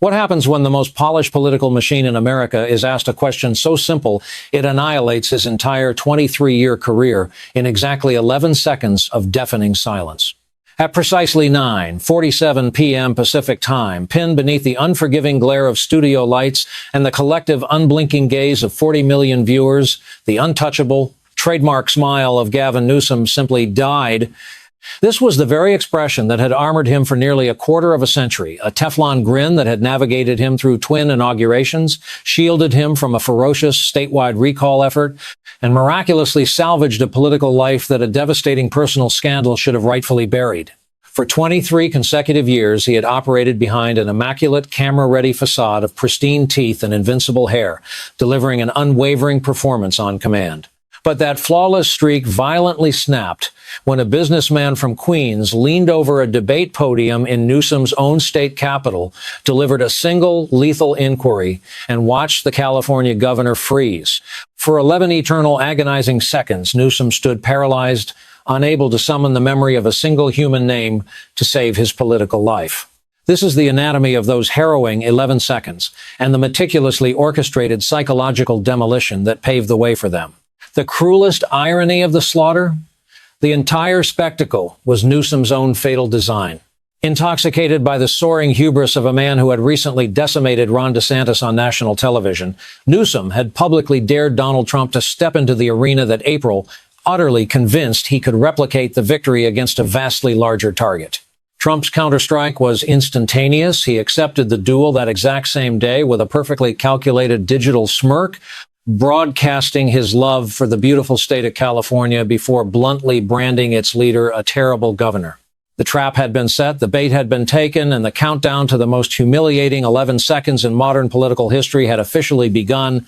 What happens when the most polished political machine in America is asked a question so simple it annihilates his entire 23-year career in exactly 11 seconds of deafening silence? At precisely 9:47 p.m. Pacific time, pinned beneath the unforgiving glare of studio lights and the collective unblinking gaze of 40 million viewers, the untouchable, trademark smile of Gavin Newsom simply died. This was the very expression that had armored him for nearly a quarter of a century, a Teflon grin that had navigated him through twin inaugurations, shielded him from a ferocious statewide recall effort, and miraculously salvaged a political life that a devastating personal scandal should have rightfully buried. For 23 consecutive years, he had operated behind an immaculate, camera-ready facade of pristine teeth and invincible hair, delivering an unwavering performance on command. But that flawless streak violently snapped when a businessman from Queens leaned over a debate podium in Newsom's own state capital, delivered a single lethal inquiry, and watched the California governor freeze. For 11 eternal agonizing seconds, Newsom stood paralyzed, unable to summon the memory of a single human name to save his political life. This is the anatomy of those harrowing 11 seconds and the meticulously orchestrated psychological demolition that paved the way for them. The cruelest irony of the slaughter? The entire spectacle was Newsom's own fatal design. Intoxicated by the soaring hubris of a man who had recently decimated Ron DeSantis on national television, Newsom had publicly dared Donald Trump to step into the arena that April, utterly convinced he could replicate the victory against a vastly larger target. Trump's counterstrike was instantaneous. He accepted the duel that exact same day with a perfectly calculated digital smirk, broadcasting his love for the beautiful state of California before bluntly branding its leader a terrible governor. The trap had been set, the bait had been taken, and the countdown to the most humiliating 11 seconds in modern political history had officially begun.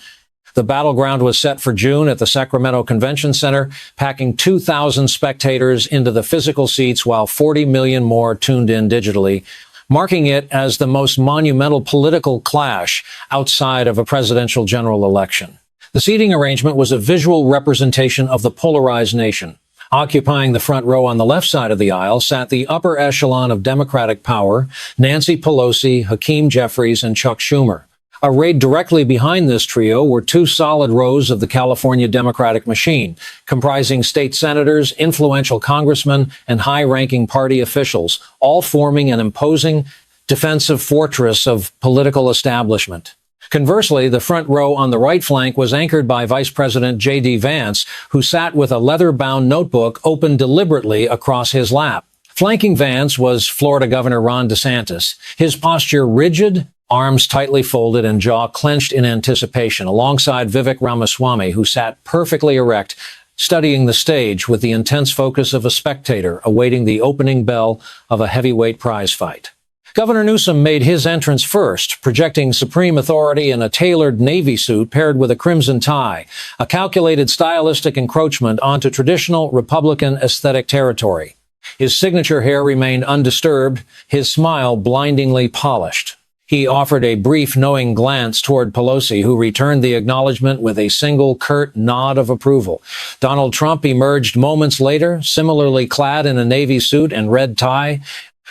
The battleground was set for June at the Sacramento Convention Center, packing 2,000 spectators into the physical seats while 40 million more tuned in digitally, marking it as the most monumental political clash outside of a presidential general election. The seating arrangement was a visual representation of the polarized nation. Occupying the front row on the left side of the aisle sat the upper echelon of Democratic power, Nancy Pelosi, Hakeem Jeffries, and Chuck Schumer. Arrayed directly behind this trio were two solid rows of the California Democratic machine, comprising state senators, influential congressmen, and high-ranking party officials, all forming an imposing defensive fortress of political establishment. Conversely, the front row on the right flank was anchored by Vice President J.D. Vance, who sat with a leather-bound notebook open deliberately across his lap. Flanking Vance was Florida Governor Ron DeSantis, his posture rigid, arms tightly folded and jaw clenched in anticipation, alongside Vivek Ramaswamy, who sat perfectly erect, studying the stage with the intense focus of a spectator awaiting the opening bell of a heavyweight prize fight. Governor Newsom made his entrance first, projecting supreme authority in a tailored navy suit paired with a crimson tie, a calculated stylistic encroachment onto traditional Republican aesthetic territory. His signature hair remained undisturbed, his smile blindingly polished. He offered a brief, knowing glance toward Pelosi, who returned the acknowledgement with a single curt nod of approval. Donald Trump emerged moments later, similarly clad in a navy suit and red tie,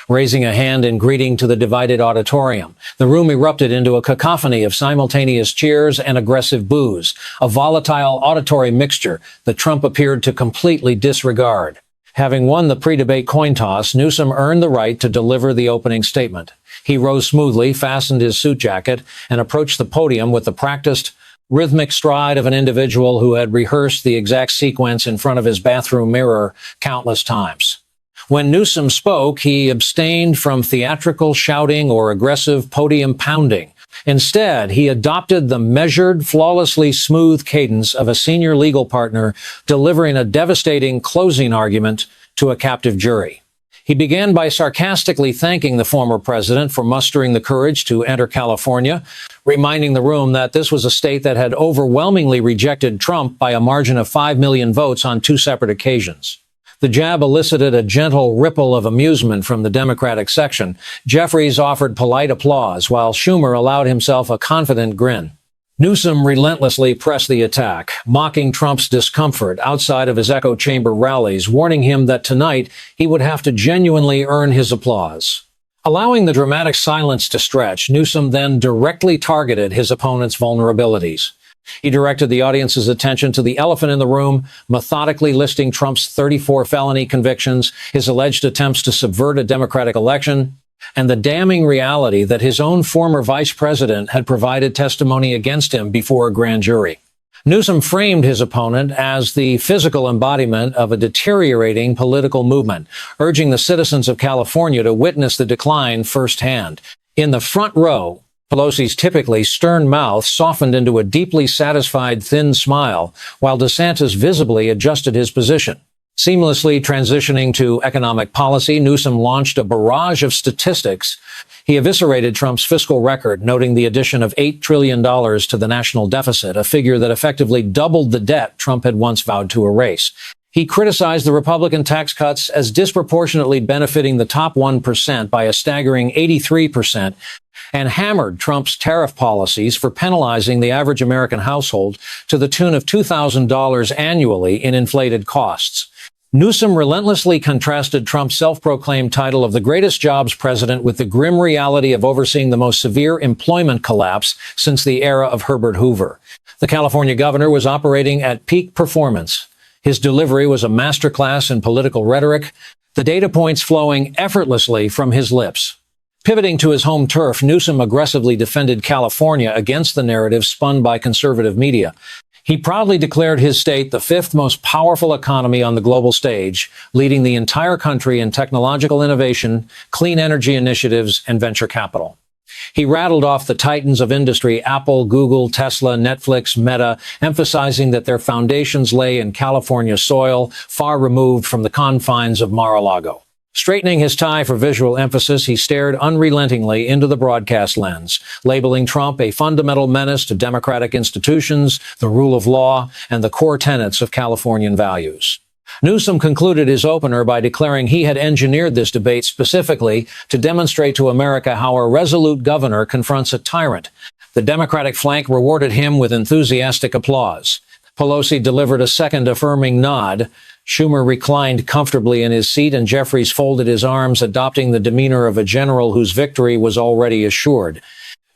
raising a hand in greeting to the divided auditorium. The room erupted into a cacophony of simultaneous cheers and aggressive boos, a volatile auditory mixture that Trump appeared to completely disregard. Having won the pre-debate coin toss, Newsom earned the right to deliver the opening statement. He rose smoothly, fastened his suit jacket, and approached the podium with the practiced, rhythmic stride of an individual who had rehearsed the exact sequence in front of his bathroom mirror countless times. When Newsom spoke, he abstained from theatrical shouting or aggressive podium pounding. Instead, he adopted the measured, flawlessly smooth cadence of a senior legal partner delivering a devastating closing argument to a captive jury. He began by sarcastically thanking the former president for mustering the courage to enter California, reminding the room that this was a state that had overwhelmingly rejected Trump by a margin of 5 million votes on 2 separate occasions. The jab elicited a gentle ripple of amusement from the Democratic section. Jeffries offered polite applause, while Schumer allowed himself a confident grin. Newsom relentlessly pressed the attack, mocking Trump's discomfort outside of his echo chamber rallies, warning him that tonight he would have to genuinely earn his applause. Allowing the dramatic silence to stretch, Newsom then directly targeted his opponent's vulnerabilities. He directed the audience's attention to the elephant in the room, methodically listing Trump's 34 felony convictions, his alleged attempts to subvert a Democratic election, and the damning reality that his own former vice president had provided testimony against him before a grand jury. Newsom framed his opponent as the physical embodiment of a deteriorating political movement, urging the citizens of California to witness the decline firsthand. In the front row, Pelosi's typically stern mouth softened into a deeply satisfied, thin smile, while DeSantis visibly adjusted his position. Seamlessly transitioning to economic policy, Newsom launched a barrage of statistics. He eviscerated Trump's fiscal record, noting the addition of $8 trillion to the national deficit, a figure that effectively doubled the debt Trump had once vowed to erase. He criticized the Republican tax cuts as disproportionately benefiting the top 1% by a staggering 83%, and hammered Trump's tariff policies for penalizing the average American household to the tune of $2,000 annually in inflated costs. Newsom relentlessly contrasted Trump's self-proclaimed title of the greatest jobs president with the grim reality of overseeing the most severe employment collapse since the era of Herbert Hoover. The California governor was operating at peak performance. His delivery was a masterclass in political rhetoric, the data points flowing effortlessly from his lips. Pivoting to his home turf, Newsom aggressively defended California against the narrative spun by conservative media. He proudly declared his state the fifth most powerful economy on the global stage, leading the entire country in technological innovation, clean energy initiatives, and venture capital. He rattled off the titans of industry, Apple, Google, Tesla, Netflix, Meta, emphasizing that their foundations lay in California soil, far removed from the confines of Mar-a-Lago. Straightening his tie for visual emphasis, he stared unrelentingly into the broadcast lens, labeling Trump a fundamental menace to democratic institutions, the rule of law, and the core tenets of Californian values. Newsom concluded his opener by declaring he had engineered this debate specifically to demonstrate to America how a resolute governor confronts a tyrant. The Democratic flank rewarded him with enthusiastic applause. Pelosi delivered a second affirming nod. Schumer reclined comfortably in his seat, and Jeffries folded his arms, adopting the demeanor of a general whose victory was already assured.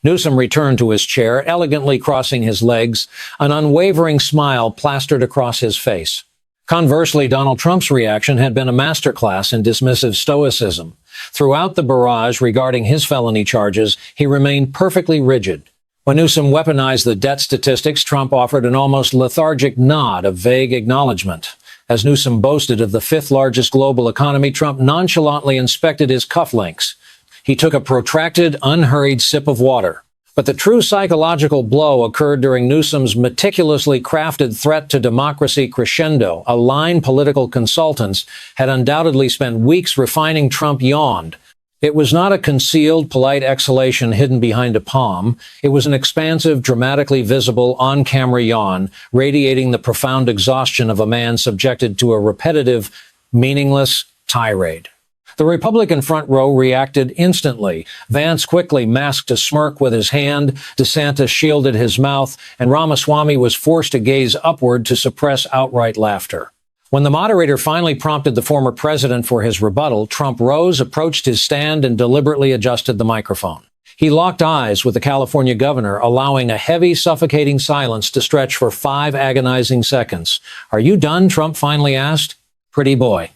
Newsom returned to his chair, elegantly crossing his legs, an unwavering smile plastered across his face. Conversely, Donald Trump's reaction had been a masterclass in dismissive stoicism. Throughout the barrage regarding his felony charges, he remained perfectly rigid. When Newsom weaponized the debt statistics, Trump offered an almost lethargic nod of vague acknowledgement. As Newsom boasted of the fifth largest global economy, Trump nonchalantly inspected his cufflinks. He took a protracted, unhurried sip of water. But the true psychological blow occurred during Newsom's meticulously crafted threat to democracy crescendo. A line political consultants had undoubtedly spent weeks refining Trump yawned. It was not a concealed, polite exhalation hidden behind a palm. It was an expansive, dramatically visible, on-camera yawn, radiating the profound exhaustion of a man subjected to a repetitive, meaningless tirade. The Republican front row reacted instantly. Vance quickly masked a smirk with his hand, DeSantis shielded his mouth, and Ramaswamy was forced to gaze upward to suppress outright laughter. When the moderator finally prompted the former president for his rebuttal, Trump rose, approached his stand, and deliberately adjusted the microphone. He locked eyes with the California governor, allowing a heavy, suffocating silence to stretch for 5 agonizing seconds. "Are you done?" Trump finally asked. "Pretty boy."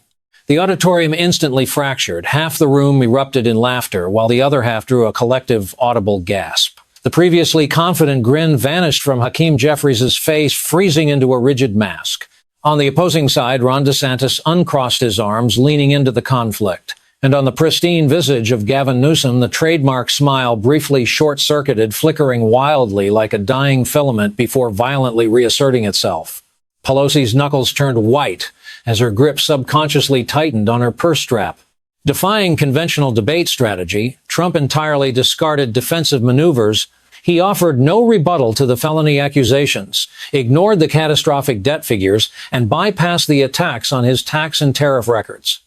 The auditorium instantly fractured. Half the room erupted in laughter, while the other half drew a collective, audible gasp. The previously confident grin vanished from Hakeem Jeffries' face, freezing into a rigid mask. On the opposing side, Ron DeSantis uncrossed his arms, leaning into the conflict. And on the pristine visage of Gavin Newsom, the trademark smile briefly short-circuited, flickering wildly like a dying filament before violently reasserting itself. Pelosi's knuckles turned white as her grip subconsciously tightened on her purse strap. Defying conventional debate strategy, Trump entirely discarded defensive maneuvers. He offered no rebuttal to the felony accusations, ignored the catastrophic debt figures, and bypassed the attacks on his tax and tariff records.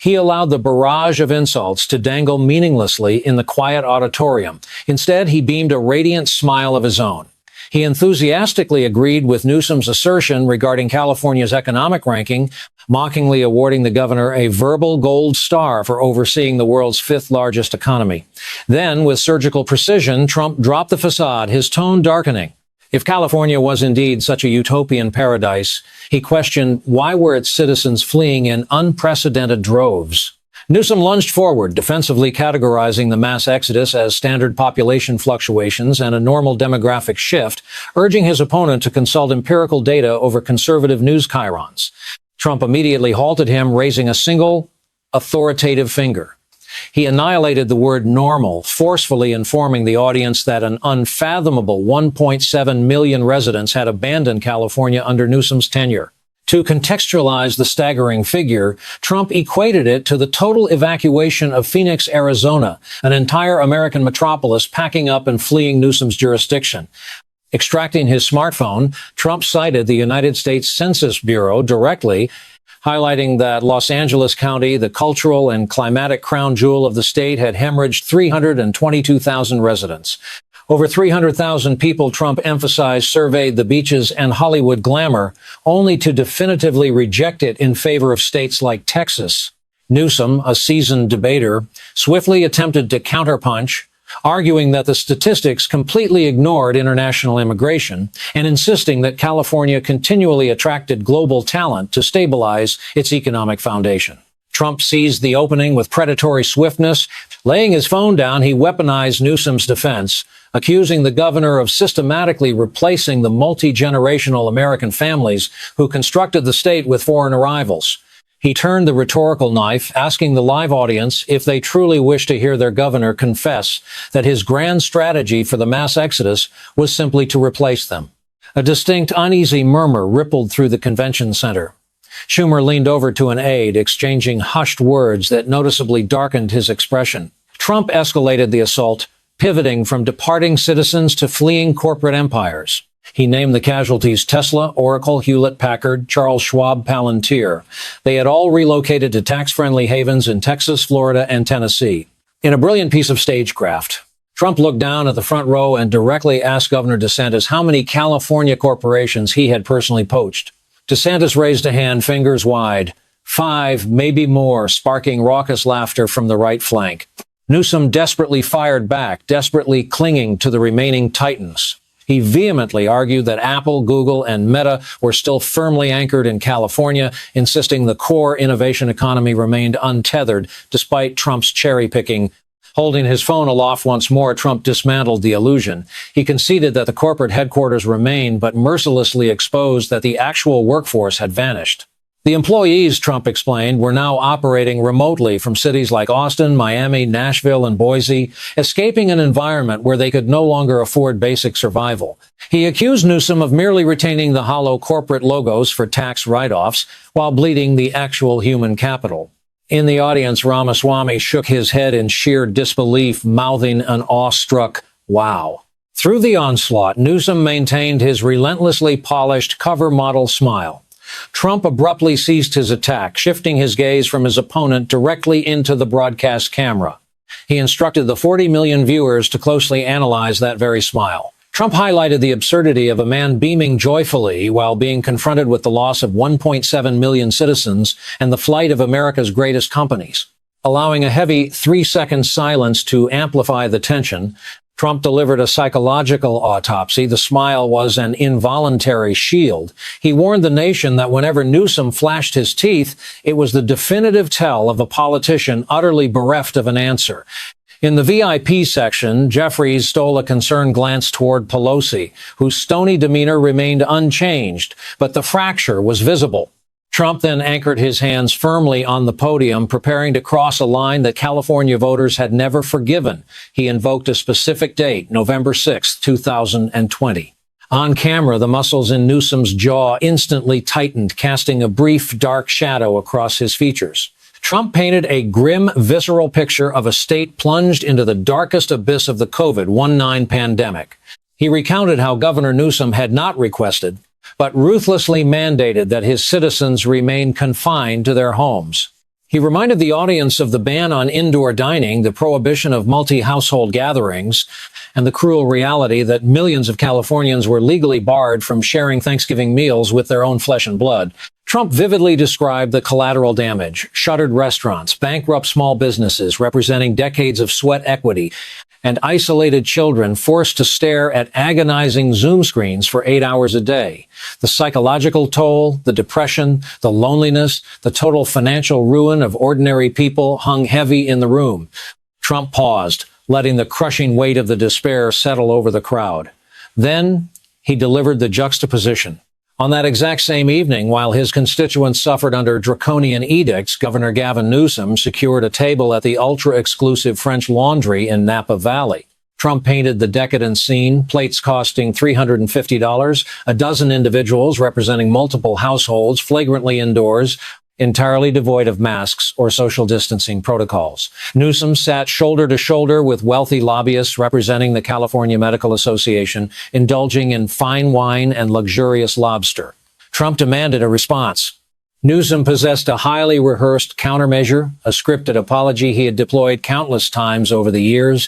He allowed the barrage of insults to dangle meaninglessly in the quiet auditorium. Instead, he beamed a radiant smile of his own. He enthusiastically agreed with Newsom's assertion regarding California's economic ranking, mockingly awarding the governor a verbal gold star for overseeing the world's fifth largest economy. Then, with surgical precision, Trump dropped the facade, his tone darkening. If California was indeed such a utopian paradise, he questioned why were its citizens fleeing in unprecedented droves. Newsom lunged forward, defensively categorizing the mass exodus as standard population fluctuations and a normal demographic shift, urging his opponent to consult empirical data over conservative news chyrons. Trump immediately halted him, raising a single, authoritative finger. He annihilated the word normal, forcefully informing the audience that an unfathomable 1.7 million residents had abandoned California under Newsom's tenure. To contextualize the staggering figure, Trump equated it to the total evacuation of Phoenix, Arizona, an entire American metropolis packing up and fleeing Newsom's jurisdiction. Extracting his smartphone, Trump cited the United States Census Bureau directly, highlighting that Los Angeles County, the cultural and climatic crown jewel of the state, had hemorrhaged 322,000 residents. Over 300,000 people, Trump emphasized, surveyed the beaches and Hollywood glamour, only to definitively reject it in favor of states like Texas. Newsom, a seasoned debater, swiftly attempted to counterpunch, arguing that the statistics completely ignored international immigration and insisting that California continually attracted global talent to stabilize its economic foundation. Trump seized the opening with predatory swiftness. Laying his phone down, he weaponized Newsom's defense, accusing the governor of systematically replacing the multi-generational American families who constructed the state with foreign arrivals. He turned the rhetorical knife, asking the live audience if they truly wish to hear their governor confess that his grand strategy for the mass exodus was simply to replace them. A distinct, uneasy murmur rippled through the convention center. Schumer leaned over to an aide, exchanging hushed words that noticeably darkened his expression. Trump escalated the assault, pivoting from departing citizens to fleeing corporate empires. He named the casualties Tesla, Oracle, Hewlett-Packard, Charles Schwab, Palantir. They had all relocated to tax-friendly havens in Texas, Florida, and Tennessee. In a brilliant piece of stagecraft, Trump looked down at the front row and directly asked Governor DeSantis how many California corporations he had personally poached. DeSantis raised a hand, fingers wide. 5, maybe more, sparking raucous laughter from the right flank. Newsom desperately fired back, desperately clinging to the remaining titans. He vehemently argued that Apple, Google, and Meta were still firmly anchored in California, insisting the core innovation economy remained untethered despite Trump's cherry-picking. Holding his phone aloft once more, Trump dismantled the illusion. He conceded that the corporate headquarters remained, but mercilessly exposed that the actual workforce had vanished. The employees, Trump explained, were now operating remotely from cities like Austin, Miami, Nashville, and Boise, escaping an environment where they could no longer afford basic survival. He accused Newsom of merely retaining the hollow corporate logos for tax write-offs while bleeding the actual human capital. In the audience, Ramaswamy shook his head in sheer disbelief, mouthing an awestruck, "Wow." Through the onslaught, Newsom maintained his relentlessly polished cover model smile. Trump abruptly ceased his attack, shifting his gaze from his opponent directly into the broadcast camera. He instructed the 40 million viewers to closely analyze that very smile. Trump highlighted the absurdity of a man beaming joyfully while being confronted with the loss of 1.7 million citizens and the flight of America's greatest companies. Allowing a heavy 3-second silence to amplify the tension, Trump delivered a psychological autopsy. The smile was an involuntary shield. He warned the nation that whenever Newsom flashed his teeth, it was the definitive tell of a politician utterly bereft of an answer. In the VIP section, Jeffries stole a concerned glance toward Pelosi, whose stony demeanor remained unchanged, but the fracture was visible. Trump then anchored his hands firmly on the podium, preparing to cross a line that California voters had never forgiven. He invoked a specific date, November 6, 2020. On camera, the muscles in Newsom's jaw instantly tightened, casting a brief, dark shadow across his features. Trump painted a grim, visceral picture of a state plunged into the darkest abyss of the COVID-19 pandemic. He recounted how Governor Newsom had not requested, but ruthlessly mandated that his citizens remain confined to their homes. He reminded the audience of the ban on indoor dining, the prohibition of multi-household gatherings, and the cruel reality that millions of Californians were legally barred from sharing Thanksgiving meals with their own flesh and blood. Trump vividly described the collateral damage: shuttered restaurants, bankrupt small businesses representing decades of sweat equity, and isolated children forced to stare at agonizing Zoom screens for 8 hours a day. The psychological toll, the depression, the loneliness, the total financial ruin of ordinary people hung heavy in the room. Trump paused, letting the crushing weight of the despair settle over the crowd. Then he delivered the juxtaposition. On that exact same evening, while his constituents suffered under draconian edicts, Governor Gavin Newsom secured a table at the ultra-exclusive French Laundry in Napa Valley. Trump painted the decadent scene, plates costing $350, a dozen individuals representing multiple households flagrantly indoors, entirely devoid of masks or social distancing protocols. Newsom sat shoulder to shoulder with wealthy lobbyists representing the California Medical Association, indulging in fine wine and luxurious lobster. Trump demanded a response. Newsom possessed a highly rehearsed countermeasure, a scripted apology he had deployed countless times over the years.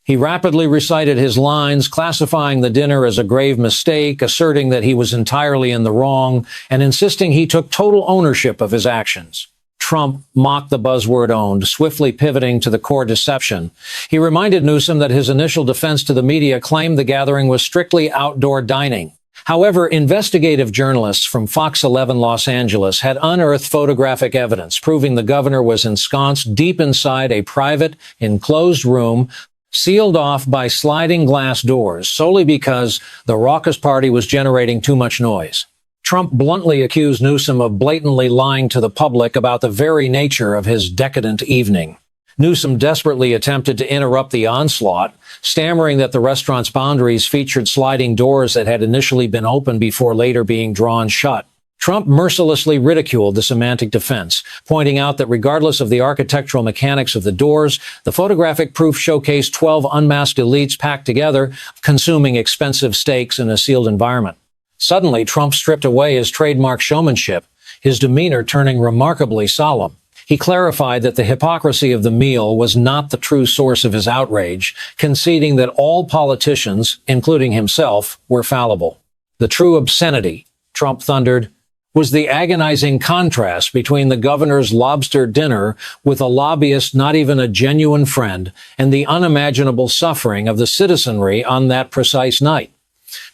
He rapidly recited his lines, classifying the dinner as a grave mistake, asserting that he was entirely in the wrong, and insisting he took total ownership of his actions. Trump mocked the buzzword owned, swiftly pivoting to the core deception. He reminded Newsom that his initial defense to the media claimed the gathering was strictly outdoor dining. However, investigative journalists from Fox 11 Los Angeles had unearthed photographic evidence proving the governor was ensconced deep inside a private, enclosed room sealed off by sliding glass doors solely because the raucous party was generating too much noise. Trump bluntly accused Newsom of blatantly lying to the public about the very nature of his decadent evening. Newsom desperately attempted to interrupt the onslaught, stammering that the restaurant's boundaries featured sliding doors that had initially been open before later being drawn shut. Trump mercilessly ridiculed the semantic defense, pointing out that regardless of the architectural mechanics of the doors, the photographic proof showcased 12 unmasked elites packed together, consuming expensive steaks in a sealed environment. Suddenly, Trump stripped away his trademark showmanship, his demeanor turning remarkably solemn. He clarified that the hypocrisy of the meal was not the true source of his outrage, conceding that all politicians, including himself, were fallible. The true obscenity, Trump thundered, was the agonizing contrast between the governor's lobster dinner with a lobbyist not even a genuine friend and the unimaginable suffering of the citizenry on that precise night.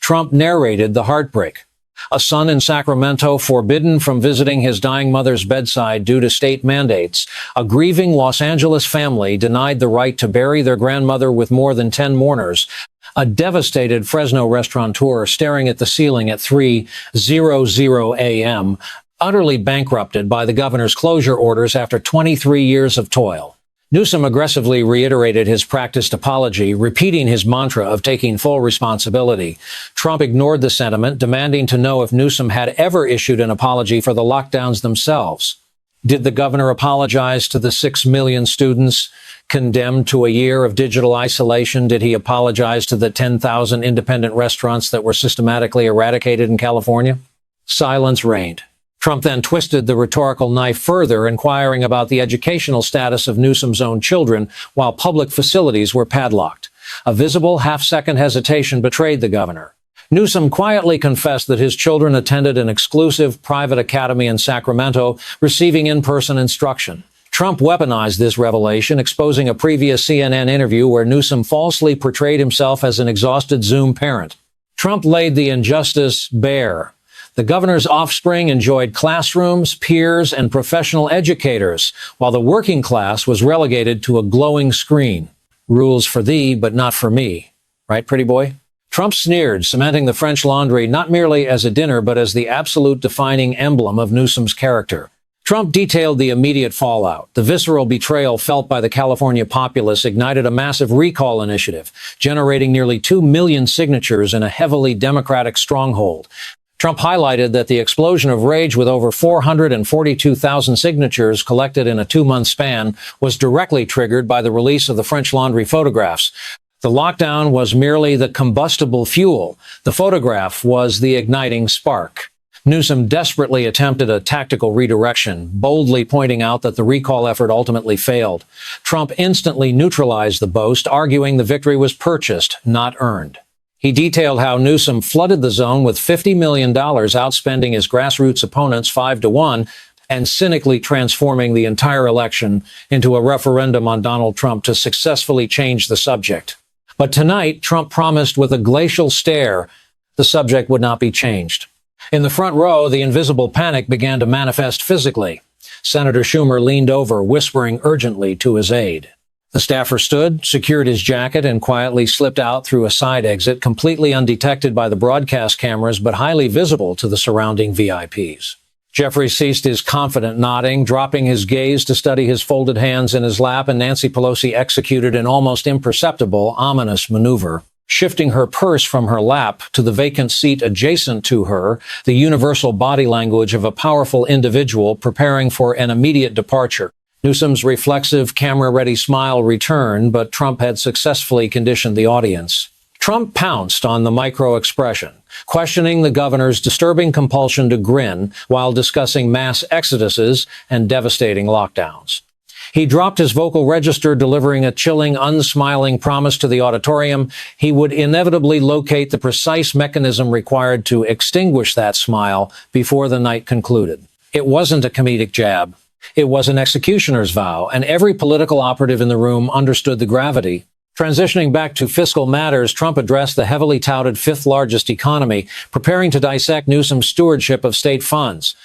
Trump narrated the heartbreak. A son in Sacramento forbidden from visiting his dying mother's bedside due to state mandates. A grieving Los Angeles family denied the right to bury their grandmother with more than 10 mourners. A devastated Fresno restaurateur staring at the ceiling at 3:00 a.m., utterly bankrupted by the governor's closure orders after 23 years of toil. Newsom aggressively reiterated his practiced apology, repeating his mantra of taking full responsibility. Trump ignored the sentiment, demanding to know if Newsom had ever issued an apology for the lockdowns themselves. Did the governor apologize to the 6 million students condemned to a year of digital isolation? Did he apologize to the 10,000 independent restaurants that were systematically eradicated in California? Silence reigned. Trump then twisted the rhetorical knife further, inquiring about the educational status of Newsom's own children while public facilities were padlocked. A visible half-second hesitation betrayed the governor. Newsom quietly confessed that his children attended an exclusive private academy in Sacramento, receiving in-person instruction. Trump weaponized this revelation, exposing a previous CNN interview where Newsom falsely portrayed himself as an exhausted Zoom parent. Trump laid the injustice bare. The governor's offspring enjoyed classrooms, peers, and professional educators, while the working class was relegated to a glowing screen. Rules for thee, but not for me. Right, pretty boy? Trump sneered, cementing the French Laundry not merely as a dinner, but as the absolute defining emblem of Newsom's character. Trump detailed the immediate fallout. The visceral betrayal felt by the California populace ignited a massive recall initiative, generating nearly 2 million signatures in a heavily Democratic stronghold. Trump highlighted that the explosion of rage with over 442,000 signatures collected in a 2-month span was directly triggered by the release of the French Laundry photographs. The lockdown was merely the combustible fuel. The photograph was the igniting spark. Newsom desperately attempted a tactical redirection, boldly pointing out that the recall effort ultimately failed. Trump instantly neutralized the boast, arguing the victory was purchased, not earned. He detailed how Newsom flooded the zone with $50 million, outspending his grassroots opponents 5-1, and cynically transforming the entire election into a referendum on Donald Trump to successfully change the subject. But tonight, Trump promised with a glacial stare the subject would not be changed. In the front row, the invisible panic began to manifest physically. Senator Schumer leaned over, whispering urgently to his aide. The staffer stood, secured his jacket, and quietly slipped out through a side exit, completely undetected by the broadcast cameras, but highly visible to the surrounding VIPs. Jeffrey ceased his confident nodding, dropping his gaze to study his folded hands in his lap, and Nancy Pelosi executed an almost imperceptible, ominous maneuver. Shifting her purse from her lap to the vacant seat adjacent to her, the universal body language of a powerful individual preparing for an immediate departure. Newsom's reflexive, camera-ready smile returned, but Trump had successfully conditioned the audience. Trump pounced on the micro-expression, questioning the governor's disturbing compulsion to grin while discussing mass exoduses and devastating lockdowns. He dropped his vocal register, delivering a chilling, unsmiling promise to the auditorium. He would inevitably locate the precise mechanism required to extinguish that smile before the night concluded. It wasn't a comedic jab. It was an executioner's vow, and every political operative in the room understood the gravity. Transitioning back to fiscal matters, Trump addressed the heavily touted fifth largest economy, preparing to dissect Newsom's stewardship of state funds.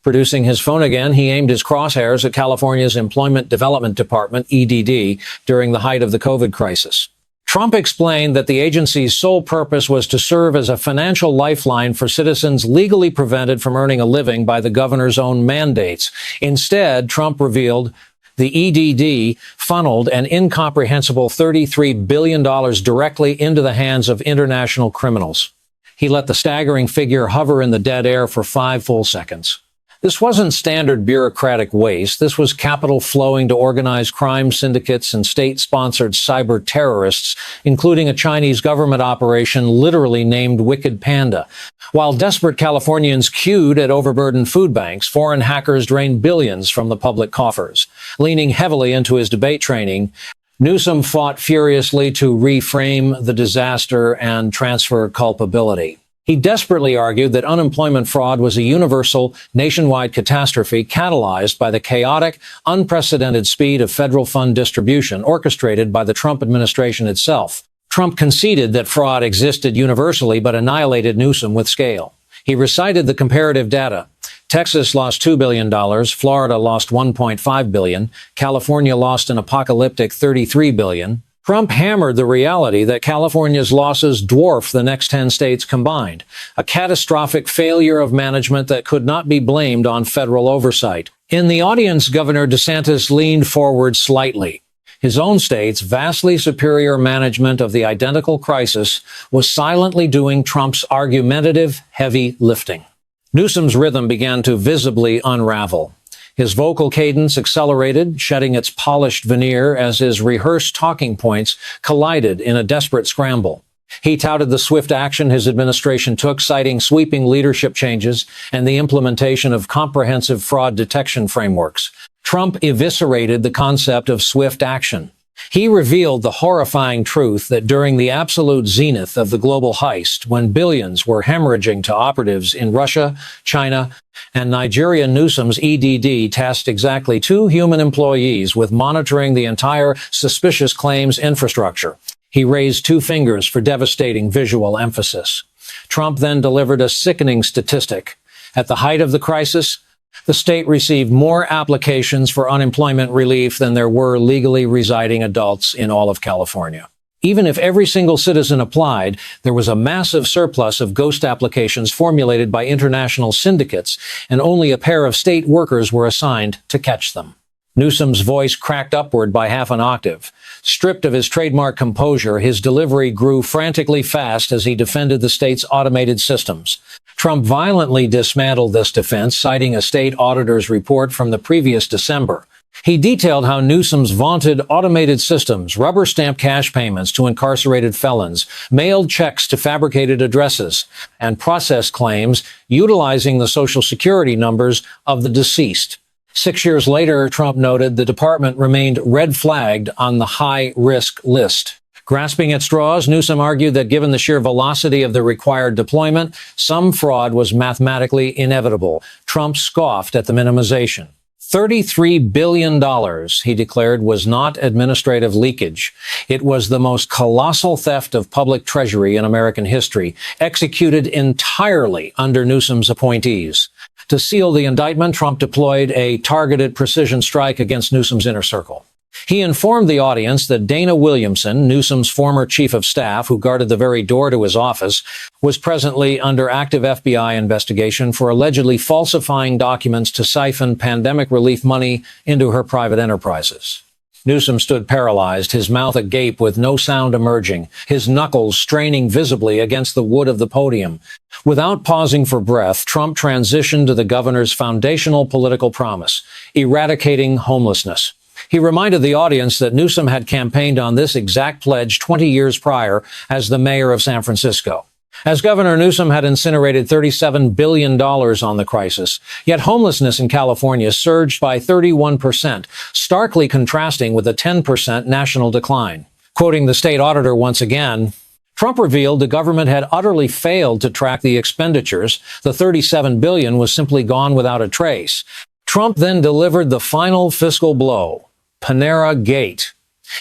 Producing his phone again, he aimed his crosshairs at California's Employment Development Department, EDD, during the height of the COVID crisis. Trump explained that the agency's sole purpose was to serve as a financial lifeline for citizens legally prevented from earning a living by the governor's own mandates. Instead, Trump revealed the EDD funneled an incomprehensible $33 billion directly into the hands of international criminals. He let the staggering figure hover in the dead air for 5 full seconds. This wasn't standard bureaucratic waste. This was capital flowing to organized crime syndicates and state-sponsored cyber terrorists, including a Chinese government operation literally named Wicked Panda. While desperate Californians queued at overburdened food banks, foreign hackers drained billions from the public coffers. Leaning heavily into his debate training, Newsom fought furiously to reframe the disaster and transfer culpability. He desperately argued that unemployment fraud was a universal, nationwide catastrophe catalyzed by the chaotic, unprecedented speed of federal fund distribution orchestrated by the Trump administration itself. Trump conceded that fraud existed universally but annihilated Newsom with scale. He recited the comparative data. Texas lost $2 billion, Florida lost $1.5 billion, California lost an apocalyptic $33 billion. Trump hammered the reality that California's losses dwarf the next 10 states combined, a catastrophic failure of management that could not be blamed on federal oversight. In the audience, Governor DeSantis leaned forward slightly. His own state's vastly superior management of the identical crisis was silently doing Trump's argumentative heavy lifting. Newsom's rhythm began to visibly unravel. His vocal cadence accelerated, shedding its polished veneer as his rehearsed talking points collided in a desperate scramble. He touted the swift action his administration took, citing sweeping leadership changes and the implementation of comprehensive fraud detection frameworks. Trump eviscerated the concept of swift action. He revealed the horrifying truth that during the absolute zenith of the global heist, when billions were hemorrhaging to operatives in Russia, China, and Nigeria, Newsom's EDD tasked exactly 2 human employees with monitoring the entire suspicious claims infrastructure. He raised 2 fingers for devastating visual emphasis. Trump then delivered a sickening statistic. At the height of the crisis, the state received more applications for unemployment relief than there were legally residing adults in all of California. Even if every single citizen applied, there was a massive surplus of ghost applications formulated by international syndicates, and only a pair of state workers were assigned to catch them. Newsom's voice cracked upward by half an octave. Stripped of his trademark composure, his delivery grew frantically fast as he defended the state's automated systems. Trump violently dismantled this defense, citing a state auditor's report from the previous December. He detailed how Newsom's vaunted automated systems, rubber-stamped cash payments to incarcerated felons, mailed checks to fabricated addresses, and processed claims utilizing the Social Security numbers of the deceased. 6 years later, Trump noted the department remained red-flagged on the high-risk list. Grasping at straws, Newsom argued that given the sheer velocity of the required deployment, some fraud was mathematically inevitable. Trump scoffed at the minimization. $33 billion, he declared, was not administrative leakage. It was the most colossal theft of public treasury in American history, executed entirely under Newsom's appointees. To seal the indictment, Trump deployed a targeted precision strike against Newsom's inner circle. He informed the audience that Dana Williamson, Newsom's former chief of staff who guarded the very door to his office, was presently under active FBI investigation for allegedly falsifying documents to siphon pandemic relief money into her private enterprises. Newsom stood paralyzed, his mouth agape with no sound emerging, his knuckles straining visibly against the wood of the podium. Without pausing for breath, Trump transitioned to the governor's foundational political promise, eradicating homelessness. He reminded the audience that Newsom had campaigned on this exact pledge 20 years prior as the mayor of San Francisco. As governor, Newsom had incinerated $37 billion on the crisis, yet homelessness in California surged by 31%, starkly contrasting with a 10% national decline. Quoting the state auditor once again, Trump revealed the government had utterly failed to track the expenditures. The $37 billion was simply gone without a trace. Trump then delivered the final fiscal blow, Panera Gate.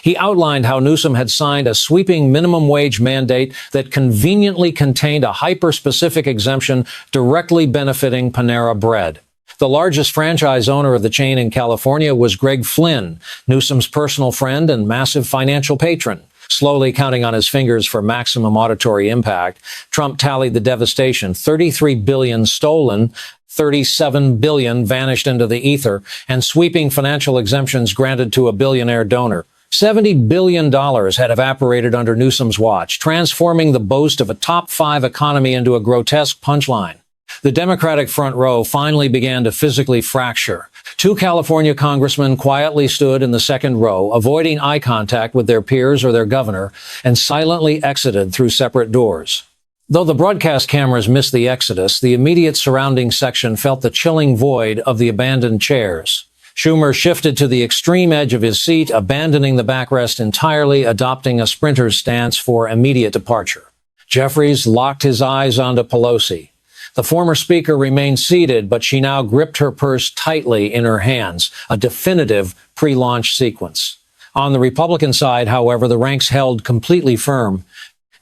He outlined how Newsom had signed a sweeping minimum wage mandate that conveniently contained a hyper-specific exemption directly benefiting Panera Bread. The largest franchise owner of the chain in California was Greg Flynn, Newsom's personal friend and massive financial patron. Slowly counting on his fingers for maximum auditory impact, Trump tallied the devastation: $33 billion stolen, $37 billion vanished into the ether, and sweeping financial exemptions granted to a billionaire donor. $70 billion had evaporated under Newsom's watch, transforming the boast of a top 5 economy into a grotesque punchline. The Democratic front row finally began to physically fracture. 2 California congressmen quietly stood in the second row, avoiding eye contact with their peers or their governor, and silently exited through separate doors. Though the broadcast cameras missed the exodus, the immediate surrounding section felt the chilling void of the abandoned chairs. Schumer shifted to the extreme edge of his seat, abandoning the backrest entirely, adopting a sprinter's stance for immediate departure. Jeffries locked his eyes onto Pelosi. The former speaker remained seated, but she now gripped her purse tightly in her hands, a definitive pre-launch sequence. On the Republican side, however, the ranks held completely firm.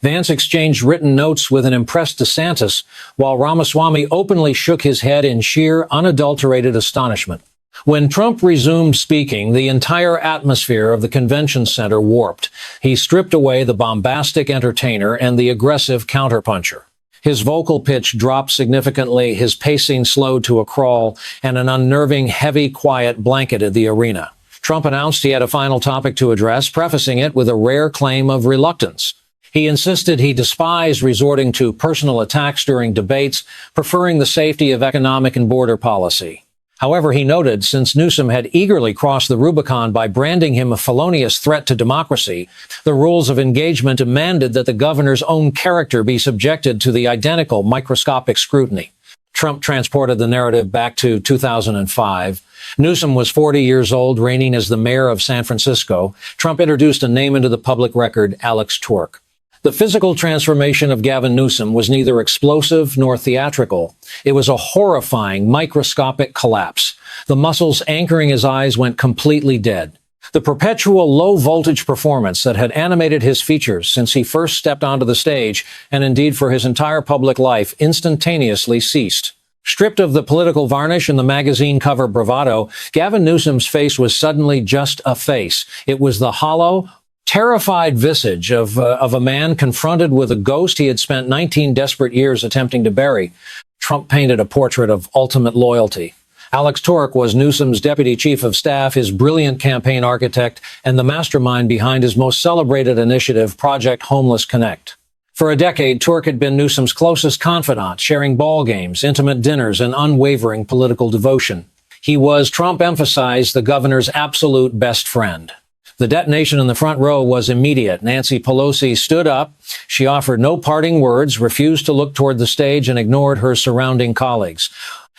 Vance exchanged written notes with an impressed DeSantis, while Ramaswamy openly shook his head in sheer, unadulterated astonishment. When Trump resumed speaking, the entire atmosphere of the convention center warped. He stripped away the bombastic entertainer and the aggressive counterpuncher. His vocal pitch dropped significantly, his pacing slowed to a crawl, and an unnerving, heavy quiet blanketed the arena. Trump announced he had a final topic to address, prefacing it with a rare claim of reluctance. He insisted he despised resorting to personal attacks during debates, preferring the safety of economic and border policy. However, he noted, since Newsom had eagerly crossed the Rubicon by branding him a felonious threat to democracy, the rules of engagement demanded that the governor's own character be subjected to the identical microscopic scrutiny. Trump transported the narrative back to 2005. Newsom was 40 years old, reigning as the mayor of San Francisco. Trump introduced a name into the public record, Alex Tork. The physical transformation of Gavin Newsom was neither explosive nor theatrical. It was a horrifying, microscopic collapse. The muscles anchoring his eyes went completely dead. The perpetual low-voltage performance that had animated his features since he first stepped onto the stage, and indeed for his entire public life, instantaneously ceased. Stripped of the political varnish and the magazine cover bravado, Gavin Newsom's face was suddenly just a face. It was the hollow, terrified visage of a man confronted with a ghost he had spent 19 desperate years attempting to bury. Trump painted a portrait of ultimate loyalty. Alex Tork was Newsom's deputy chief of staff, his brilliant campaign architect, and the mastermind behind his most celebrated initiative, Project Homeless Connect. For a decade, Tork had been Newsom's closest confidant, sharing ball games, intimate dinners, and unwavering political devotion. He was, Trump emphasized, the governor's absolute best friend. The detonation in the front row was immediate. Nancy Pelosi stood up. She offered no parting words, refused to look toward the stage, and ignored her surrounding colleagues.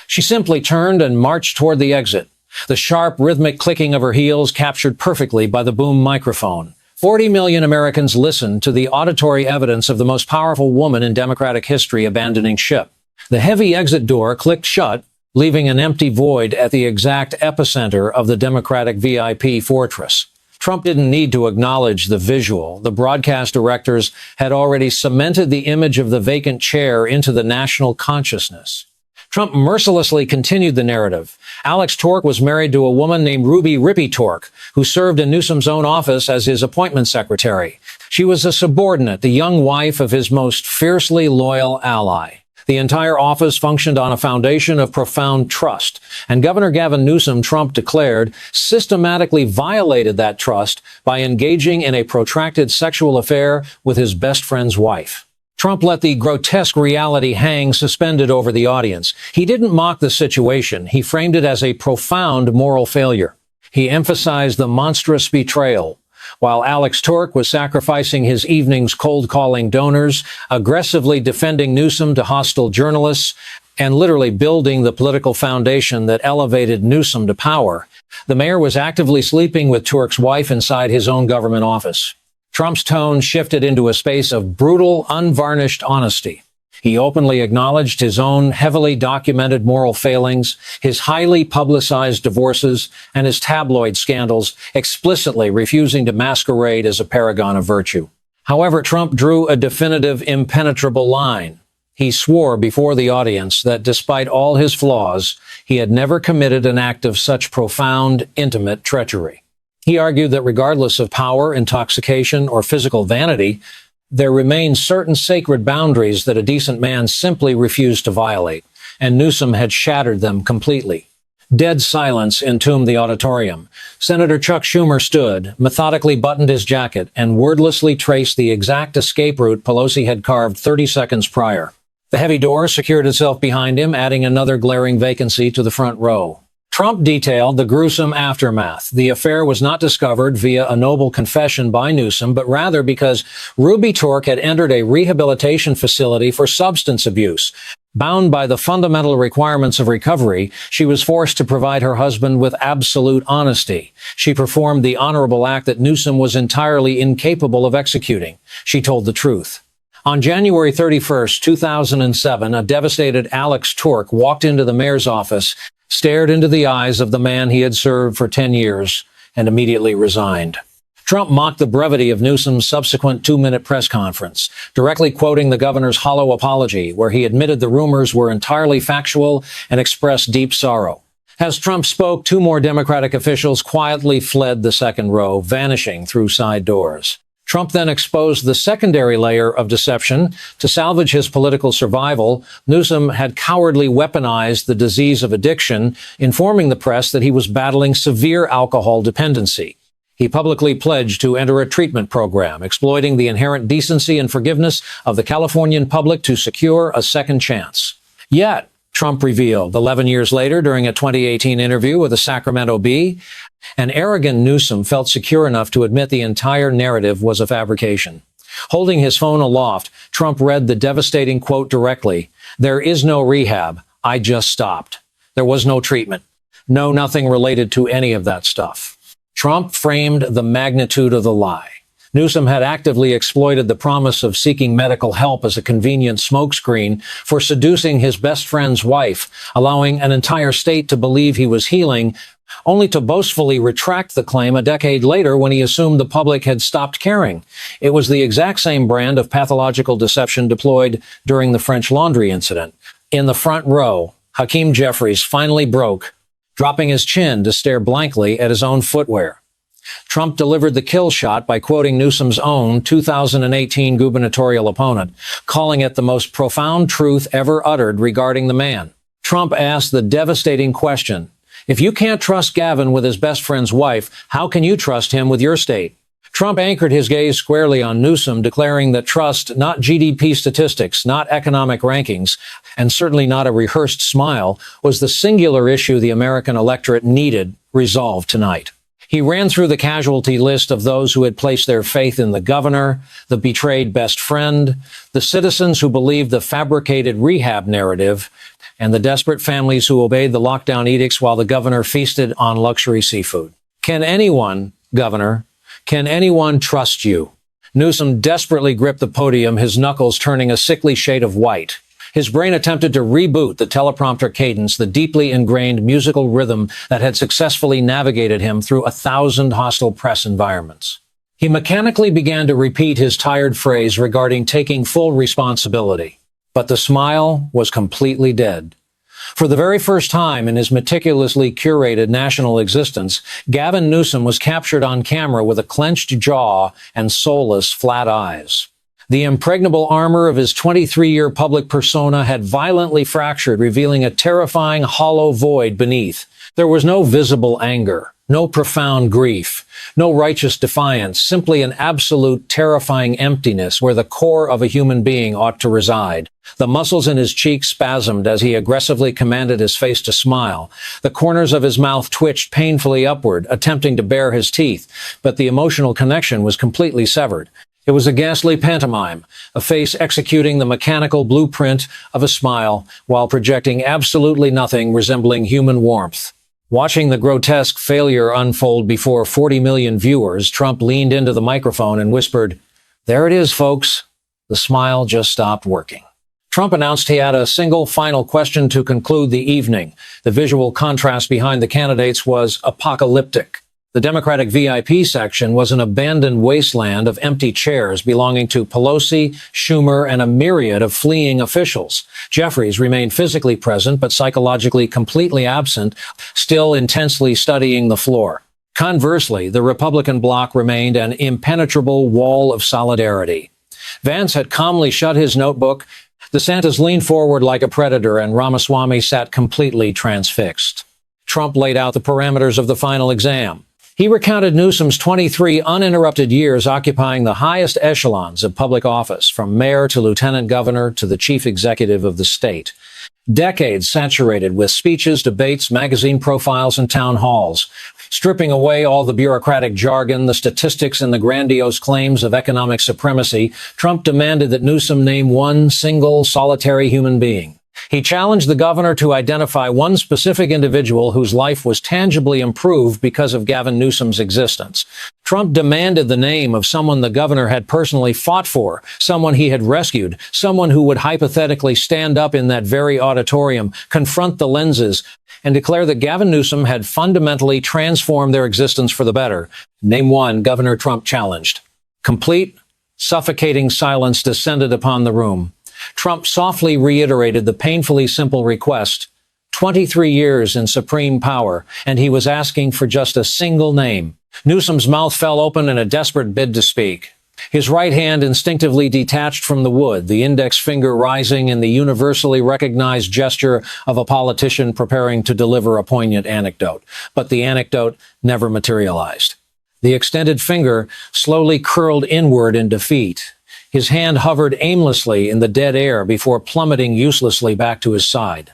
She simply turned and marched toward the exit. The sharp, rhythmic clicking of her heels captured perfectly by the boom microphone. 40 million Americans listened to the auditory evidence of the most powerful woman in Democratic history abandoning ship. The heavy exit door clicked shut, leaving an empty void at the exact epicenter of the Democratic VIP fortress. Trump didn't need to acknowledge the visual. The broadcast directors had already cemented the image of the vacant chair into the national consciousness. Trump mercilessly continued the narrative. Alex Tork was married to a woman named Ruby Rippy Tork, who served in Newsom's own office as his appointment secretary. She was a subordinate, the young wife of his most fiercely loyal ally. The entire office functioned on a foundation of profound trust, and Governor Gavin Newsom, Trump declared, systematically violated that trust by engaging in a protracted sexual affair with his best friend's wife. Trump let the grotesque reality hang suspended over the audience. He didn't mock the situation. He framed it as a profound moral failure. He emphasized the monstrous betrayal. While Alex Tork was sacrificing his evening's cold-calling donors, aggressively defending Newsom to hostile journalists, and literally building the political foundation that elevated Newsom to power, the mayor was actively sleeping with Tork's wife inside his own government office. Trump's tone shifted into a space of brutal, unvarnished honesty. He openly acknowledged his own heavily documented moral failings, his highly publicized divorces, and his tabloid scandals, explicitly refusing to masquerade as a paragon of virtue. However, Trump drew a definitive, impenetrable line. He swore before the audience that despite all his flaws, he had never committed an act of such profound, intimate treachery. He argued that regardless of power, intoxication, or physical vanity, there remained certain sacred boundaries that a decent man simply refused to violate, and Newsom had shattered them completely. Dead silence entombed the auditorium. Senator Chuck Schumer stood, methodically buttoned his jacket, and wordlessly traced the exact escape route Pelosi had carved 30 seconds prior. The heavy door secured itself behind him, adding another glaring vacancy to the front row. Trump detailed the gruesome aftermath. The affair was not discovered via a noble confession by Newsom, but rather because Ruby Tork had entered a rehabilitation facility for substance abuse. Bound by the fundamental requirements of recovery, she was forced to provide her husband with absolute honesty. She performed the honorable act that Newsom was entirely incapable of executing. She told the truth. On January 31st, 2007, a devastated Alex Tork walked into the mayor's office, stared into the eyes of the man he had served for 10 years, and immediately resigned. Trump mocked the brevity of Newsom's subsequent 2-minute press conference, directly quoting the governor's hollow apology, where he admitted the rumors were entirely factual and expressed deep sorrow. As Trump spoke, 2 more Democratic officials quietly fled the second row, vanishing through side doors. Trump then exposed the secondary layer of deception. To salvage his political survival, Newsom had cowardly weaponized the disease of addiction, informing the press that he was battling severe alcohol dependency. He publicly pledged to enter a treatment program, exploiting the inherent decency and forgiveness of the Californian public to secure a second chance. Yet, Trump revealed 11 years later during a 2018 interview with the Sacramento Bee, an arrogant Newsom felt secure enough to admit the entire narrative was a fabrication. Holding his phone aloft, Trump read the devastating quote directly. "There is no rehab. I just stopped. There was no treatment. No, nothing related to any of that stuff." Trump framed the magnitude of the lie. Newsom had actively exploited the promise of seeking medical help as a convenient smokescreen for seducing his best friend's wife, allowing an entire state to believe he was healing, only to boastfully retract the claim a decade later when he assumed the public had stopped caring. It was the exact same brand of pathological deception deployed during the French Laundry incident. In the front row, Hakeem Jeffries finally broke, dropping his chin to stare blankly at his own footwear. Trump delivered the kill shot by quoting Newsom's own 2018 gubernatorial opponent, calling it the most profound truth ever uttered regarding the man. Trump asked the devastating question, if you can't trust Gavin with his best friend's wife, how can you trust him with your state? Trump anchored his gaze squarely on Newsom, declaring that trust, not GDP statistics, not economic rankings, and certainly not a rehearsed smile, was the singular issue the American electorate needed resolved tonight. He ran through the casualty list of those who had placed their faith in the governor, the betrayed best friend, the citizens who believed the fabricated rehab narrative, and the desperate families who obeyed the lockdown edicts while the governor feasted on luxury seafood. Can anyone, Governor, can anyone trust you? Newsom desperately gripped the podium, his knuckles turning a sickly shade of white. His brain attempted to reboot the teleprompter cadence, the deeply ingrained musical rhythm that had successfully navigated him through 1,000 hostile press environments. He mechanically began to repeat his tired phrase regarding taking full responsibility. But the smile was completely dead. For the very first time in his meticulously curated national existence, Gavin Newsom was captured on camera with a clenched jaw and soulless, flat eyes. The impregnable armor of his 23-year public persona had violently fractured, revealing a terrifying, hollow void beneath. There was no visible anger, no profound grief, no righteous defiance, simply an absolute, terrifying emptiness where the core of a human being ought to reside. The muscles in his cheeks spasmed as he aggressively commanded his face to smile. The corners of his mouth twitched painfully upward, attempting to bare his teeth, but the emotional connection was completely severed. It was a ghastly pantomime, a face executing the mechanical blueprint of a smile while projecting absolutely nothing resembling human warmth. Watching the grotesque failure unfold before 40 million viewers, Trump leaned into the microphone and whispered, "There it is, folks. The smile just stopped working." Trump announced he had a single final question to conclude the evening. The visual contrast behind the candidates was apocalyptic. The Democratic VIP section was an abandoned wasteland of empty chairs belonging to Pelosi, Schumer, and a myriad of fleeing officials. Jeffries remained physically present but psychologically completely absent, still intensely studying the floor. Conversely, the Republican bloc remained an impenetrable wall of solidarity. Vance had calmly shut his notebook. DeSantis leaned forward like a predator, and Ramaswamy sat completely transfixed. Trump laid out the parameters of the final exam. He recounted Newsom's 23 uninterrupted years occupying the highest echelons of public office, from mayor to lieutenant governor to the chief executive of the state. Decades saturated with speeches, debates, magazine profiles, and town halls. Stripping away all the bureaucratic jargon, the statistics, and the grandiose claims of economic supremacy, Trump demanded that Newsom name one single, solitary human being. He challenged the governor to identify one specific individual whose life was tangibly improved because of Gavin Newsom's existence. Trump demanded the name of someone the governor had personally fought for, someone he had rescued, someone who would hypothetically stand up in that very auditorium, confront the lenses, and declare that Gavin Newsom had fundamentally transformed their existence for the better. Name one, Governor Trump challenged. Complete, suffocating silence descended upon the room. Trump softly reiterated the painfully simple request. 23 years in supreme power, and he was asking for just a single name. Newsom's mouth fell open in a desperate bid to speak. His right hand instinctively detached from the wood, the index finger rising in the universally recognized gesture of a politician preparing to deliver a poignant anecdote. But the anecdote never materialized. The extended finger slowly curled inward in defeat. His hand hovered aimlessly in the dead air before plummeting uselessly back to his side.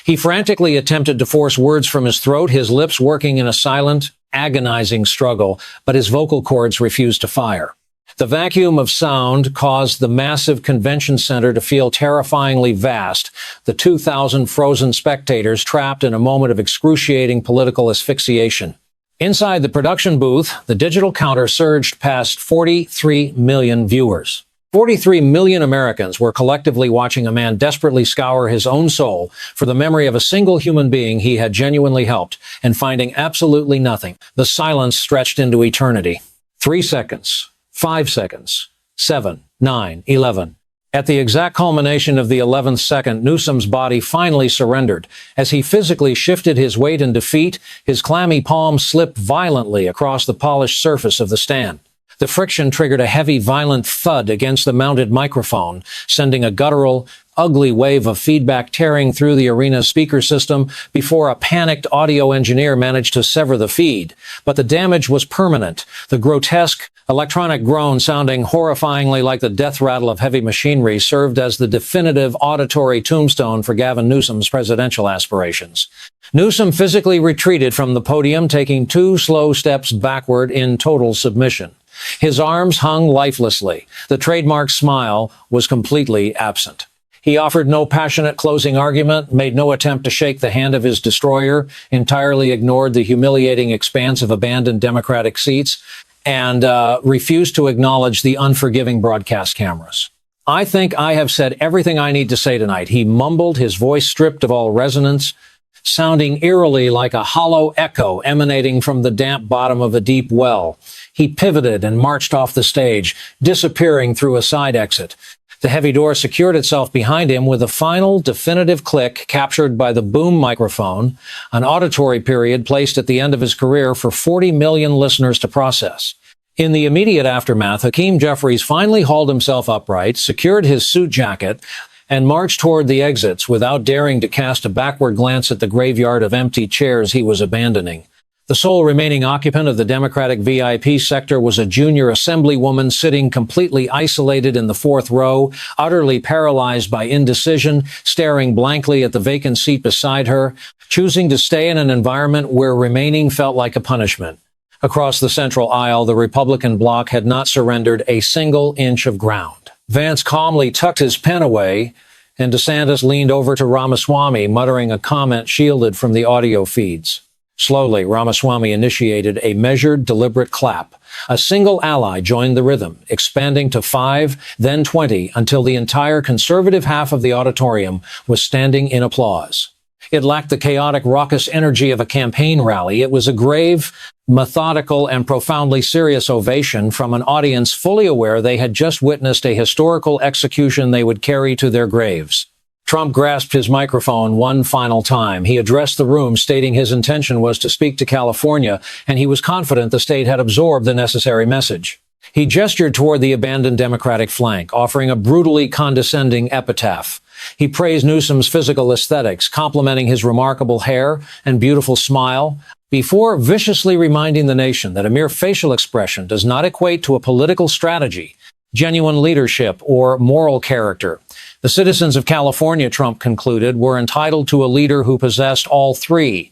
He frantically attempted to force words from his throat, his lips working in a silent, agonizing struggle, but his vocal cords refused to fire. The vacuum of sound caused the massive convention center to feel terrifyingly vast, the 2,000 frozen spectators trapped in a moment of excruciating political asphyxiation. Inside the production booth, the digital counter surged past 43 million viewers. 43 million Americans were collectively watching a man desperately scour his own soul for the memory of a single human being he had genuinely helped, and finding absolutely nothing. The silence stretched into eternity. 3 seconds, 5 seconds, 7, 9, 11. At the exact culmination of the 11th second, Newsom's body finally surrendered. As he physically shifted his weight in defeat, his clammy palm slipped violently across the polished surface of the stand. The friction triggered a heavy, violent thud against the mounted microphone, sending a guttural, ugly wave of feedback tearing through the arena's speaker system before a panicked audio engineer managed to sever the feed. But the damage was permanent. The grotesque, electronic groan sounding horrifyingly like the death rattle of heavy machinery served as the definitive auditory tombstone for Gavin Newsom's presidential aspirations. Newsom physically retreated from the podium, taking 2 slow steps backward in total submission. His arms hung lifelessly. The trademark smile was completely absent. He offered no passionate closing argument, made no attempt to shake the hand of his destroyer, entirely ignored the humiliating expanse of abandoned Democratic seats, and refused to acknowledge the unforgiving broadcast cameras. I think I have said everything I need to say tonight. He mumbled, his voice stripped of all resonance, sounding eerily like a hollow echo emanating from the damp bottom of a deep well. He pivoted and marched off the stage, disappearing through a side exit. The heavy door secured itself behind him with a final, definitive click captured by the boom microphone, an auditory period placed at the end of his career for 40 million listeners to process. In the immediate aftermath, Hakeem Jeffries finally hauled himself upright, secured his suit jacket, and marched toward the exits without daring to cast a backward glance at the graveyard of empty chairs he was abandoning. The sole remaining occupant of the Democratic VIP sector was a junior assemblywoman sitting completely isolated in the 4th row, utterly paralyzed by indecision, staring blankly at the vacant seat beside her, choosing to stay in an environment where remaining felt like a punishment. Across the central aisle, the Republican bloc had not surrendered a single inch of ground. Vance calmly tucked his pen away, and DeSantis leaned over to Ramaswamy, muttering a comment shielded from the audio feeds. Slowly, Ramaswamy initiated a measured, deliberate clap. A single ally joined the rhythm, expanding to 5, then 20, until the entire conservative half of the auditorium was standing in applause. It lacked the chaotic, raucous energy of a campaign rally. It was a grave, methodical, and profoundly serious ovation from an audience fully aware they had just witnessed a historical execution they would carry to their graves. Trump grasped his microphone one final time. He addressed the room, stating his intention was to speak to California, and he was confident the state had absorbed the necessary message. He gestured toward the abandoned Democratic flank, offering a brutally condescending epitaph. He praised Newsom's physical aesthetics, complimenting his remarkable hair and beautiful smile, before viciously reminding the nation that a mere facial expression does not equate to a political strategy, genuine leadership, or moral character. The citizens of California, Trump concluded, were entitled to a leader who possessed all 3.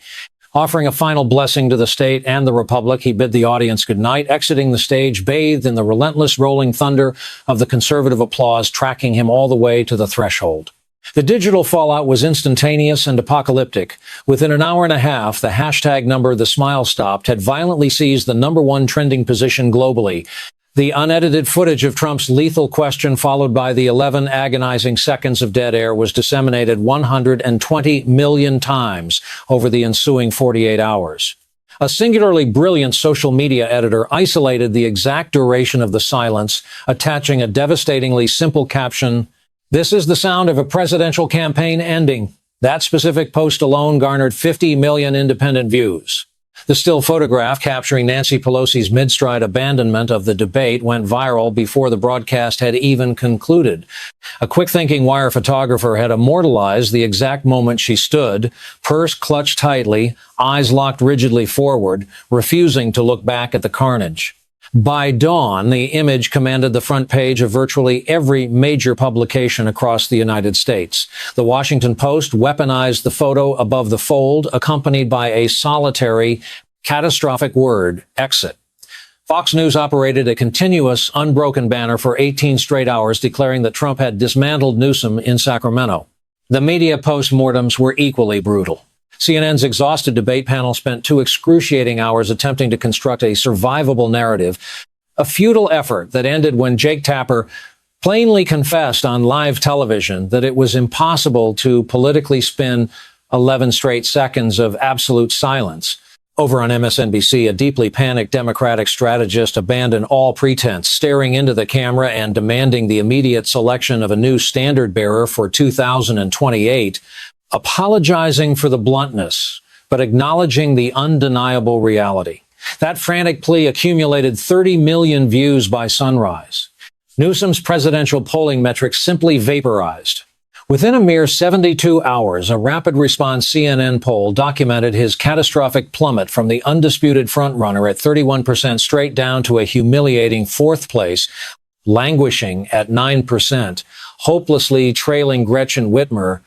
Offering a final blessing to the state and the republic, he bid the audience goodnight, exiting the stage bathed in the relentless rolling thunder of the conservative applause, tracking him all the way to the threshold. The digital fallout was instantaneous and apocalyptic. Within an hour and a half, the hashtag number "The Smile Stopped" had violently seized the #1 trending position globally. The unedited footage of Trump's lethal question, followed by the 11 agonizing seconds of dead air, was disseminated 120 million times over the ensuing 48 hours. A singularly brilliant social media editor isolated the exact duration of the silence, attaching a devastatingly simple caption, "This is the sound of a presidential campaign ending." That specific post alone garnered 50 million independent views. The still photograph capturing Nancy Pelosi's mid-stride abandonment of the debate went viral before the broadcast had even concluded. A quick-thinking wire photographer had immortalized the exact moment she stood, purse clutched tightly, eyes locked rigidly forward, refusing to look back at the carnage. By dawn, the image commanded the front page of virtually every major publication across the United States. The Washington Post weaponized the photo above the fold, accompanied by a solitary, catastrophic word, exit. Fox News operated a continuous, unbroken banner for 18 straight hours, declaring that Trump had dismantled Newsom in Sacramento. The media post-mortems were equally brutal. CNN's exhausted debate panel spent 2 excruciating hours attempting to construct a survivable narrative, a futile effort that ended when Jake Tapper plainly confessed on live television that it was impossible to politically spin 11 straight seconds of absolute silence. Over on MSNBC, a deeply panicked Democratic strategist abandoned all pretense, staring into the camera and demanding the immediate selection of a new standard bearer for 2028, apologizing for the bluntness, but acknowledging the undeniable reality. That frantic plea accumulated 30 million views by sunrise. Newsom's presidential polling metrics simply vaporized. Within a mere 72 hours, a rapid response CNN poll documented his catastrophic plummet from the undisputed frontrunner at 31% straight down to a humiliating fourth place, languishing at 9%, hopelessly trailing Gretchen Whitmer,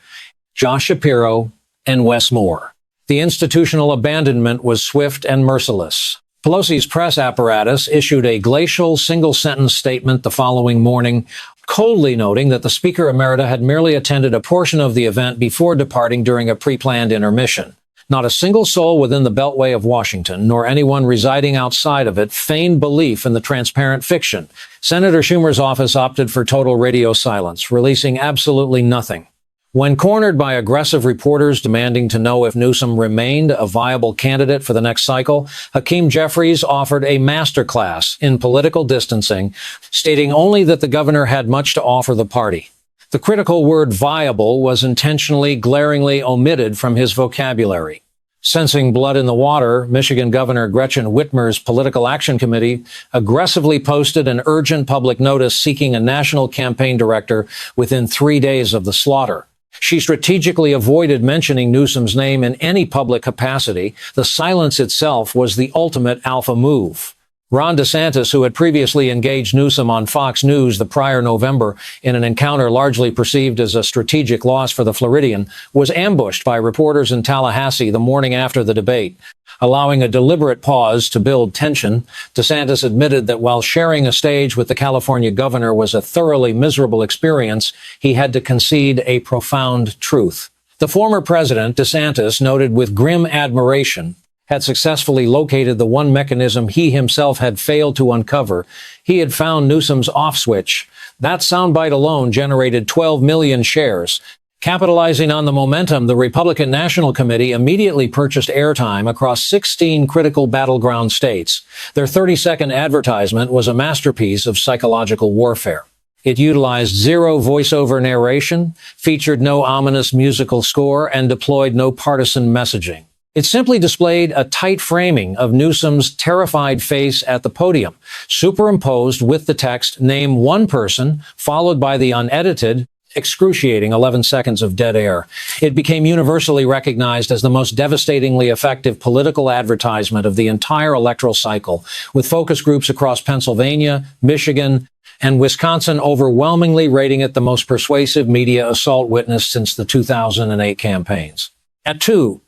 Josh Shapiro, and Wes Moore. The institutional abandonment was swift and merciless. Pelosi's press apparatus issued a glacial single-sentence statement the following morning, coldly noting that the Speaker Emerita had merely attended a portion of the event before departing during a pre-planned intermission. Not a single soul within the Beltway of Washington, nor anyone residing outside of it, feigned belief in the transparent fiction. Senator Schumer's office opted for total radio silence, releasing absolutely nothing. When cornered by aggressive reporters demanding to know if Newsom remained a viable candidate for the next cycle, Hakeem Jeffries offered a masterclass in political distancing, stating only that the governor had much to offer the party. The critical word viable was intentionally, glaringly omitted from his vocabulary. Sensing blood in the water, Michigan Governor Gretchen Whitmer's Political Action Committee aggressively posted an urgent public notice seeking a national campaign director within 3 days of the slaughter. She strategically avoided mentioning Newsom's name in any public capacity. The silence itself was the ultimate alpha move. Ron DeSantis, who had previously engaged Newsom on Fox News the prior November in an encounter largely perceived as a strategic loss for the Floridian, was ambushed by reporters in Tallahassee the morning after the debate. Allowing a deliberate pause to build tension, DeSantis admitted that while sharing a stage with the California governor was a thoroughly miserable experience, he had to concede a profound truth. The former president, DeSantis, noted with grim admiration, had successfully located the one mechanism he himself had failed to uncover. He had found Newsom's off switch. That soundbite alone generated 12 million shares. Capitalizing on the momentum, the Republican National Committee immediately purchased airtime across 16 critical battleground states. Their 30-second advertisement was a masterpiece of psychological warfare. It utilized zero voiceover narration, featured no ominous musical score, and deployed no partisan messaging. It simply displayed a tight framing of Newsom's terrified face at the podium, superimposed with the text, "Name one person," followed by the unedited, excruciating 11 seconds of dead air. It became universally recognized as the most devastatingly effective political advertisement of the entire electoral cycle, with focus groups across Pennsylvania, Michigan, and Wisconsin overwhelmingly rating it the most persuasive media assault witnessed since the 2008 campaigns. At 2:00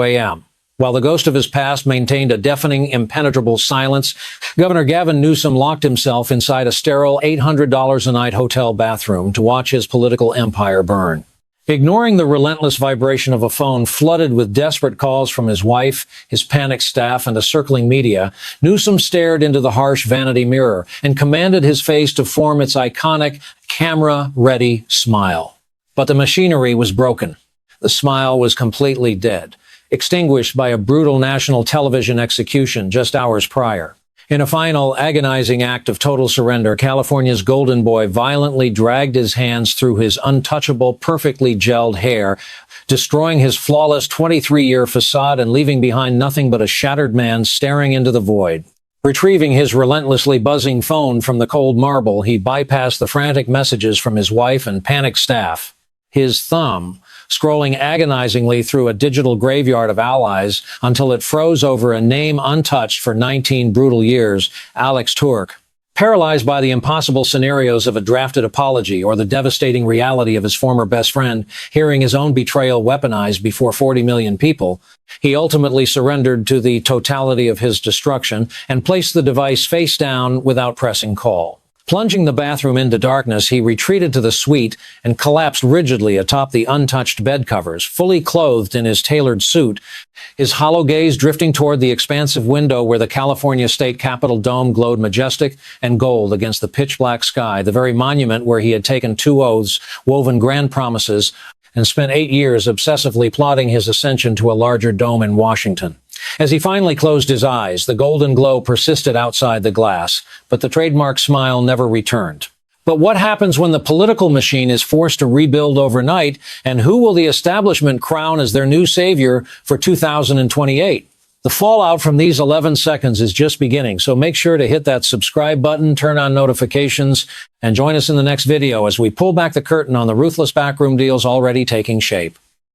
a.m., while the ghost of his past maintained a deafening, impenetrable silence, Governor Gavin Newsom locked himself inside a sterile $800 a night hotel bathroom to watch his political empire burn. Ignoring the relentless vibration of a phone flooded with desperate calls from his wife, his panicked staff, and a circling media, Newsom stared into the harsh vanity mirror and commanded his face to form its iconic, camera-ready smile. But the machinery was broken. The smile was completely dead, extinguished by a brutal national television execution just hours prior. In a final, agonizing act of total surrender, California's golden boy violently dragged his hands through his untouchable, perfectly gelled hair, destroying his flawless 23-year facade and leaving behind nothing but a shattered man staring into the void. Retrieving his relentlessly buzzing phone from the cold marble, he bypassed the frantic messages from his wife and panicked staff. His thumb, scrolling agonizingly through a digital graveyard of allies until it froze over a name untouched for 19 brutal years, Alex Turk. Paralyzed by the impossible scenarios of a drafted apology or the devastating reality of his former best friend hearing his own betrayal weaponized before 40 million people, he ultimately surrendered to the totality of his destruction and placed the device face down without pressing call. Plunging the bathroom into darkness, he retreated to the suite and collapsed rigidly atop the untouched bed covers, fully clothed in his tailored suit, his hollow gaze drifting toward the expansive window where the California State Capitol dome glowed majestic and gold against the pitch-black sky, the very monument where he had taken 2 oaths, woven grand promises, and spent 8 years obsessively plotting his ascension to a larger dome in Washington. As he finally closed his eyes, the golden glow persisted outside the glass, but the trademark smile never returned. But what happens when the political machine is forced to rebuild overnight, and who will the establishment crown as their new savior for 2028? The fallout from these 11 seconds is just beginning, so make sure to hit that subscribe button, turn on notifications, and join us in the next video as we pull back the curtain on the ruthless backroom deals already taking shape.